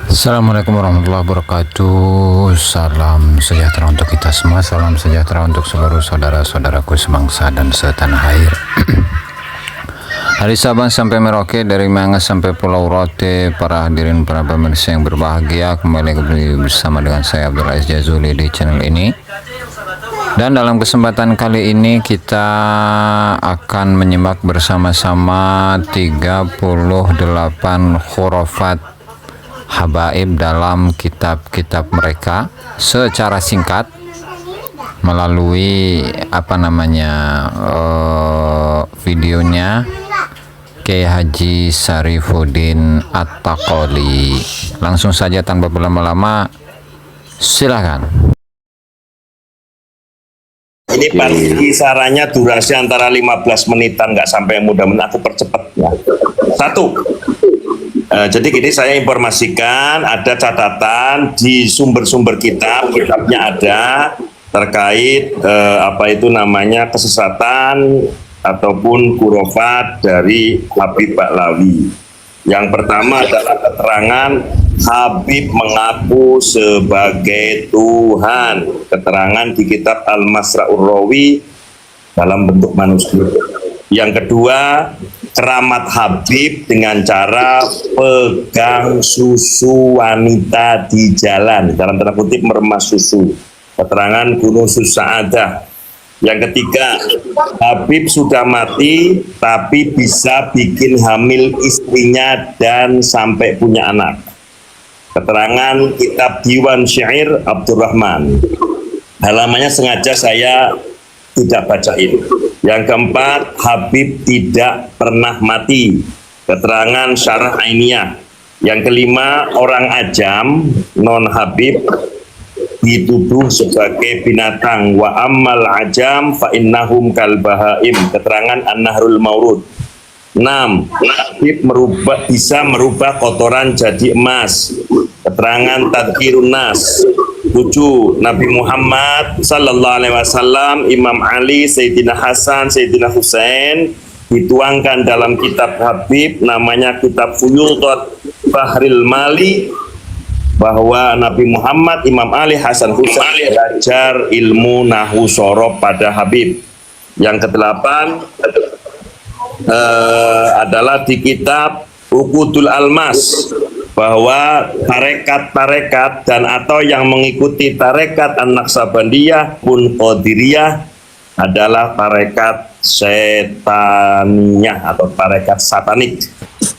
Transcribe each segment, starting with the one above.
Assalamualaikum warahmatullahi wabarakatuh. Salam sejahtera untuk kita semua. Salam sejahtera untuk seluruh saudara-saudaraku sebangsa dan setanah air. Hari Sabang sampai Merauke, dari Mangas sampai Pulau Rote. Para hadirin, para pemirsa yang berbahagia, kembali bersama dengan saya Abdul Aziz Jazuli di channel ini. Dan dalam kesempatan kali ini kita akan menyimak bersama-sama 38 khurafat habaib dalam kitab-kitab mereka secara singkat melalui videonya Kiai Haji Sarifuddin At-Taqoli. Langsung saja tanpa berlama-lama, silakan. Ini kisarannya durasi antara 15 menitan, nggak sampai, mudah-mudahan aku percepat ya. Satu, jadi gini, saya informasikan ada catatan di sumber-sumber kitabnya ada terkait kesesatan ataupun khurafat dari Habib Ba'lawi. Yang pertama adalah keterangan Habib mengaku sebagai Tuhan, keterangan di kitab Al-Masra'ur Rawi dalam bentuk manuskrip. Yang kedua, keramat Habib dengan cara pegang susu wanita di jalan, dalam tanda kutip meremas susu, keterangan Gunung Sa'adah. Yang ketiga, Habib sudah mati tapi bisa bikin hamil istrinya dan sampai punya anak, keterangan kitab Diwan Syair Abdurrahman. Halamannya sengaja saya tidak bacain. Yang keempat, Habib tidak pernah mati, keterangan Syarah Ainiyah. Yang kelima, orang ajam non Habib dituduh sebagai binatang, wa ammal ajam fa innahum kal bahaim, keterangan An-Nahrul Maurud. 6. Habib bisa merubah kotoran jadi emas, keterangan Tadhkirun Nas. 7. Nabi Muhammad sallallahu alaihi wasallam, Imam Ali, Sayyidina Hasan, Sayyidina Husain dituangkan dalam kitab Habib, namanya kitab Fuyudat Bahril Mali, bahwa Nabi Muhammad, Imam Ali, Hasan, Husain belajar ilmu nahu sorob pada Habib. Yang kedelapan adalah di kitab Uqudul Almas, bahwa tarekat-tarekat dan atau yang mengikuti tarekat An-Naqsabandiyah pun Qadiriyah adalah tarekat setaniyah atau tarekat satanik.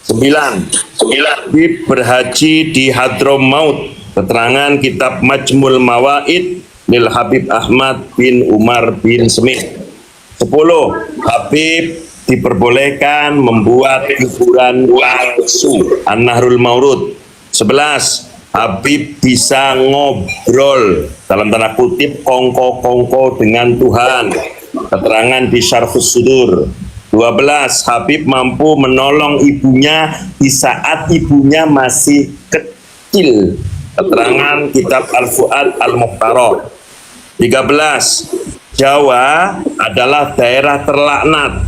9. Habib berhaji di Hadramaut, keterangan kitab Majmul Mawaid lil Habib Ahmad bin Umar bin Smith. 10. Habib diperbolehkan membuat kuburan palsu, An-Nahrul Maurud. 11. Habib bisa ngobrol, dalam tanda kutip kongko-kongko dengan Tuhan, keterangan di Syarhus Sudur. 12. Habib mampu menolong ibunya di saat ibunya masih kecil, keterangan kitab Al-Fuad Al-Mukhtarah. 13. Jawa adalah daerah terlaknat,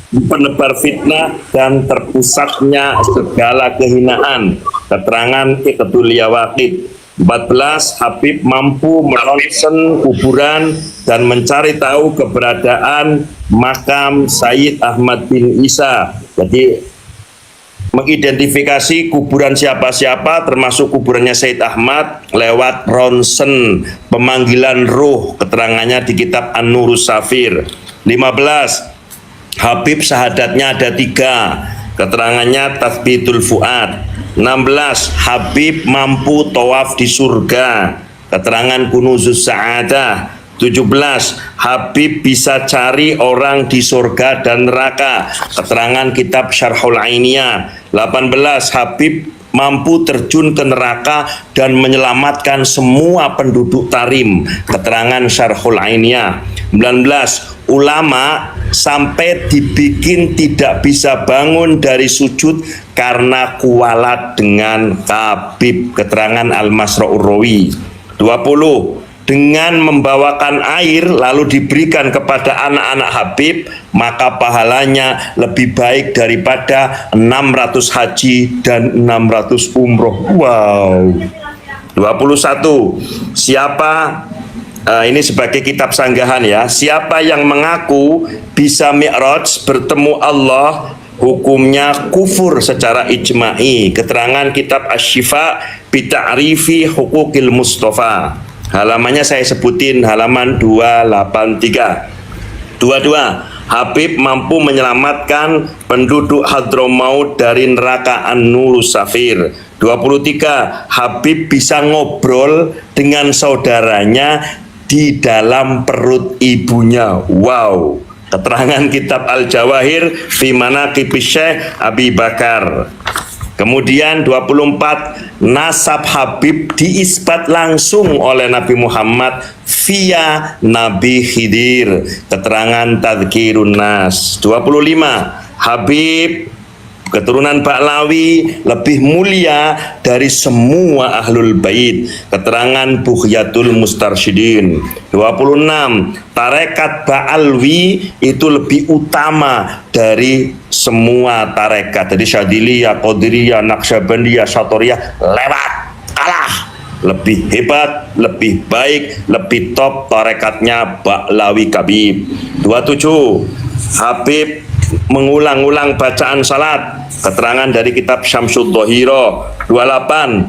penebar fitnah dan terpusatnya segala kehinaan, keterangan Fiqhul Yawaqid. 14. Habib mampu meronsen kuburan dan mencari tahu keberadaan makam Sayyid Ahmad bin Isa. Jadi mengidentifikasi kuburan siapa-siapa termasuk kuburannya Sayyid Ahmad lewat ronsen pemanggilan ruh, keterangannya di kitab An-Nurus Safir. 15. Habib syahadatnya ada 3, keterangannya Tathbitul Fuad. 16. Habib mampu tawaf di surga, keterangan Kunuzus Sa'adah. 17. Habib bisa cari orang di surga dan neraka, keterangan kitab Syarhul Ainiyah. 18. Habib mampu terjun ke neraka dan menyelamatkan semua penduduk Tarim, keterangan Syarhul Ainiyah. 19. Ulama sampai dibikin tidak bisa bangun dari sujud karena kualat dengan Habib, keterangan Al-Masra'ur Rawi. 20. dengan membawakan air lalu diberikan kepada anak-anak Habib, maka pahalanya lebih baik daripada 600 haji dan 600 umroh. Wow. 21. Siapa ini sebagai kitab sanggahan ya. Siapa yang mengaku bisa mi'raj bertemu Allah, hukumnya kufur secara ijma'i. Keterangan kitab Asy-Syifa bi Ta'rifi Huquqil Mustafa. Halamannya saya sebutin, halaman 283. 22. Habib mampu menyelamatkan penduduk Hadramaut dari neraka An-Nurus Safir. 23. Habib bisa ngobrol dengan saudaranya di dalam perut ibunya. Wow. Keterangan kitab Al-Jawahir fi Manaqibis Syekh Abi Bakar. Kemudian 24, nasab Habib diisbat langsung oleh Nabi Muhammad via Nabi Khidir. Keterangan Tadhkirun Nas. 25, Habib keturunan Ba'lawi lebih mulia dari semua ahlul bait. Keterangan Bughyatul Mustarsyidin. 26, tarekat Ba'alwi itu lebih utama dari semua tarekat. Jadi Syadiliyah, Qadiriyah, Naqsyabandiyah, Syatoriyah lewat, kalah. Lebih hebat, lebih baik, lebih top tarekatnya Ba'lawi Kabib. 27, Habib mengulang-ulang bacaan salat. Keterangan dari kitab Syamsud Dhahira. 28,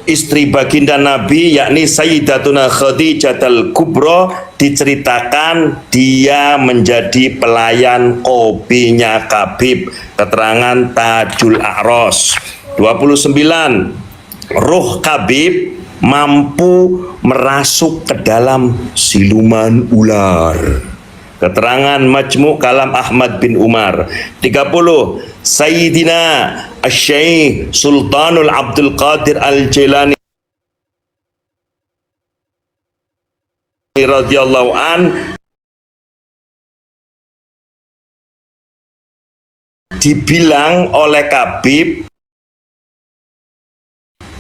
istri baginda Nabi yakni Sayyidatuna Khadijatul Kubra diceritakan dia menjadi pelayan kopinya Kabib. Keterangan Tajul A'ros. 29, ruh Kabib mampu merasuk ke dalam siluman ular. Keterangan Majmu' Kalam Ahmad bin Umar. 30, Sayyidina Asy-Syaikh Sultanul Abdul Qadir Al-Jilani radhiyallahu an dibilang oleh Kabib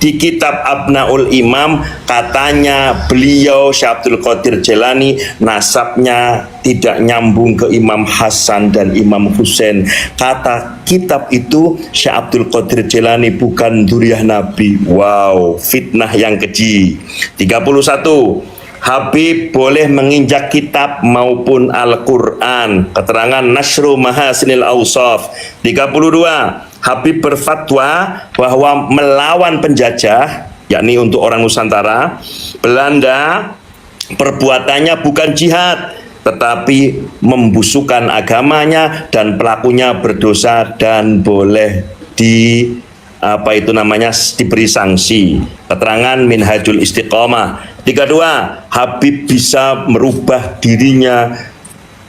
di kitab Abnaul Imam, katanya beliau Syekh Abdul Qadir Jilani nasabnya tidak nyambung ke Imam Hasan dan Imam Husain. Kata kitab itu Syekh Abdul Qadir Jilani bukan dzurriyyah Nabi. Wow, fitnah yang keji. 31, Habib boleh menginjak kitab maupun Al-Quran. Keterangan Nasru Mahasinil Awsaf. 32, Habib berfatwa bahwa melawan penjajah, yakni untuk orang Nusantara, Belanda, perbuatannya bukan jihad, tetapi membusukkan agamanya dan pelakunya berdosa dan boleh diberi sanksi. Keterangan Minhajul Istiqomah. 32, Habib bisa merubah dirinya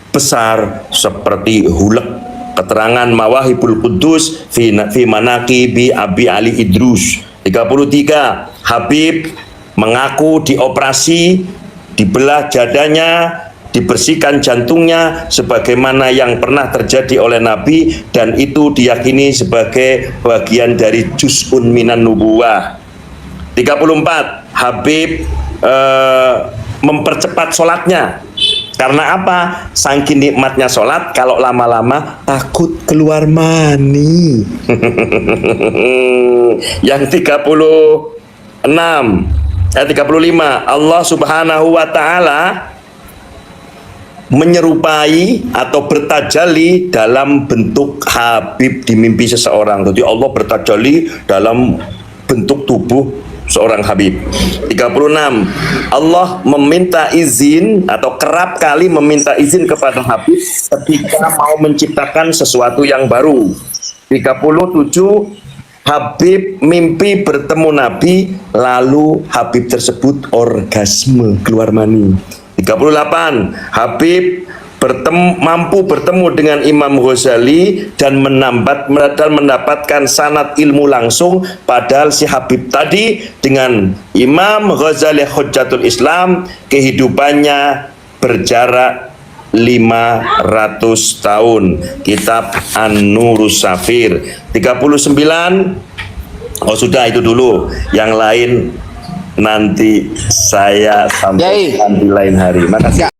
besar seperti hulek. Keterangan Mawahibul Quddus fi Manaqibi Abi Ali Idrus. 33, Habib mengaku dioperasi, dibelah dadanya, dibersihkan jantungnya sebagaimana yang pernah terjadi oleh Nabi, dan itu diyakini sebagai bagian dari juz'un minan nubuwah. 34, Habib mempercepat sholatnya. Karena apa? Saking nikmatnya sholat, kalau lama-lama takut keluar mani. Yang 35, Allah Subhanahu wa Ta'ala menyerupai atau bertajalli dalam bentuk Habib di mimpi seseorang. Jadi Allah bertajalli dalam bentuk tubuh seorang Habib. 36, Allah meminta izin atau kerap kali meminta izin kepada Habib ketika mau menciptakan sesuatu yang baru. 37, Habib mimpi bertemu Nabi, lalu Habib tersebut orgasme, keluar mani. 38, Habib mampu bertemu dengan Imam Ghazali dan mendapatkan sanad ilmu langsung, padahal si Habib tadi dengan Imam Ghazali Hujjatul Islam kehidupannya berjarak 500 tahun. Kitab An-Nurus Safir. 39, oh sudah itu dulu, yang lain nanti saya sampaikan di lain hari. Makasih.